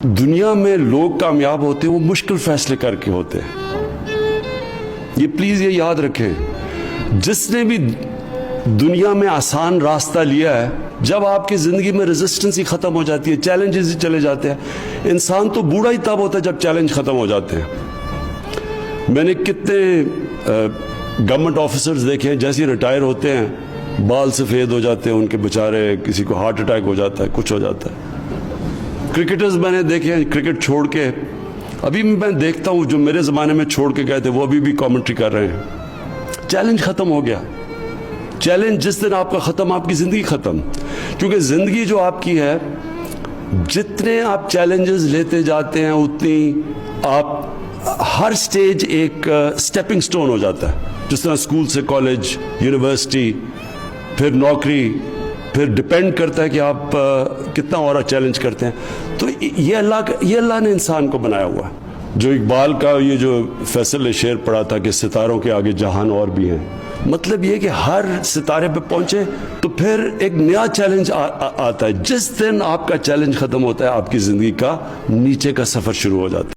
دنیا میں لوگ کامیاب ہوتے ہیں وہ مشکل فیصلے کر کے ہوتے ہیں. یہ پلیز یہ یاد رکھیں. جس نے بھی دنیا میں آسان راستہ لیا ہے، جب آپ کی زندگی میں ریزسٹنس ہی ختم ہو جاتی ہے، چیلنجز ہی چلے جاتے ہیں. انسان تو بوڑھا ہی تب ہوتا ہے جب چیلنج ختم ہو جاتے ہیں. میں نے کتنے گورنمنٹ آفیسرز دیکھے ہیں جیسے ریٹائر ہوتے ہیں بال سفید ہو جاتے ہیں ان کے، بیچارے کسی کو ہارٹ اٹیک ہو جاتا ہے، کچھ ہو جاتا ہے. کرکٹرز میں نے دیکھے ہیں کرکٹ چھوڑ کے، ابھی میں دیکھتا ہوں جو میرے زمانے میں چھوڑ کے گئے تھے وہ ابھی بھی کامنٹری کر رہے ہیں. چیلنج ختم ہو گیا. چیلنج جس دن آپ کا ختم، آپ کی زندگی ختم. کیونکہ زندگی جو آپ کی ہے، جتنے آپ چیلنجز لیتے جاتے ہیں اتنی آپ ہر سٹیج ایک سٹیپنگ سٹون ہو جاتا ہے. جس طرح اسکول سے کالج، یونیورسٹی، پھر نوکری، پھر ڈپینڈ کرتا ہے کہ آپ کتنا اور چیلنج کرتے ہیں. تو یہ اللہ نے انسان کو بنایا ہوا ہے. جو اقبال کا یہ جو فیصل نے شعر پڑھا تھا کہ ستاروں کے آگے جہان اور بھی ہیں، مطلب یہ کہ ہر ستارے پہ پہنچے تو پھر ایک نیا چیلنج آتا ہے. جس دن آپ کا چیلنج ختم ہوتا ہے آپ کی زندگی کا نیچے کا سفر شروع ہو جاتا ہے.